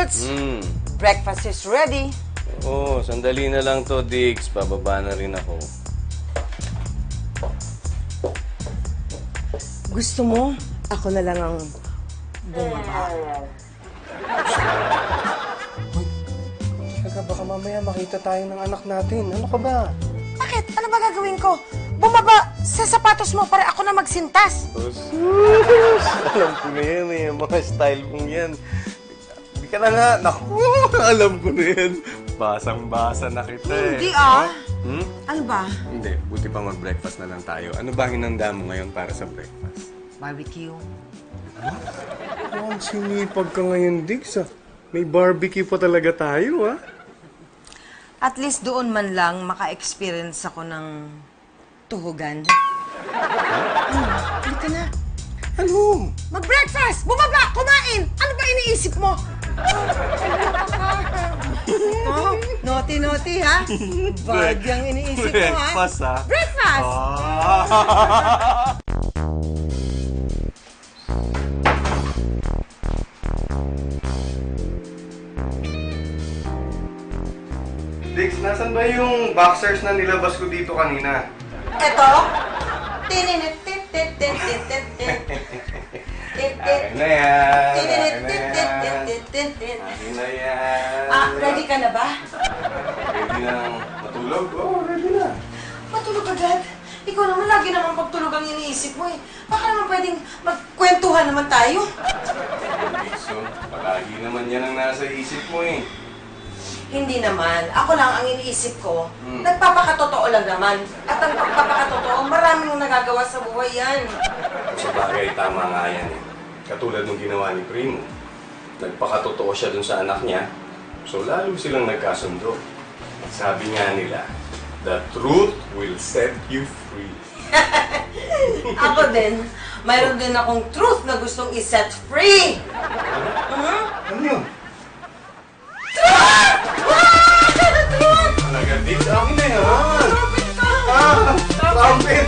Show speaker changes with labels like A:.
A: Toots! Breakfast is ready.
B: Oo, sandali na lang to, Diggs. Bababa na rin ako.
A: Gusto mo, ako na lang ang bumaba.
B: Teka, baka mamaya makita tayo ng anak natin. Ano ka ba?
A: Bakit? Ano ba gagawin ko? Bumaba sa sapatos mo para ako na magsintas.
B: Alam ko na yan eh. Mga style mong yan. Hindi ka na nga. Naku, alam ko na yan. Basang-basa na kita eh.
A: Hindi ah. Ano ba?
B: Hindi. Buti pa mag-breakfast na lang tayo. Ano ba hinanda mo ngayon para sa breakfast?
A: Barbecue.
B: Oh, ang sinipag ka ngayon, Diggs ah. May barbecue pa talaga tayo ah.
A: At least doon man lang maka-experience ako ng tuhugan. Ano ka na?
B: Ano?
A: Mag-breakfast! Bumaba! Kumain! Ano ba iniisip mo? Oh, naughty ha? Bad yung iniisip mo ha?
B: Breakfast ha?
A: Breakfast!
B: Diggs, nasan ba yung boxers na nilabas ko dito kanina?
A: Eto?
B: Akin na yan. Akin na yan.
A: Ready ka na ba?
B: Ready na matulog? Oo, ready na.
A: Matulog agad? Ikaw naman, lagi naman pagtulog ang iniisip mo eh. Baka naman pwedeng magkwentuhan naman tayo.
B: Diggs, palagi naman yan ang nasa isip mo eh.
A: Hindi naman. Ako lang ang iniisip ko. Nagpapakatotoo lang naman. At ang pagpapakatotoo, maraming nagagawa sa buhay yan.
B: Sa bagay, tama nga yan eh. Katulad nung ginawa ni Primo. Nagpakatotoo siya dun sa anak niya, so lalo silang nagkasundo. Sabi nga nila, the truth will set you free.
A: Ako din, mayroon din akong truth na gustong i-set free.
B: Ano yun?
A: Truth!
B: Talaga, Diggs, akin na yan!
A: Truth!
B: Trumpet!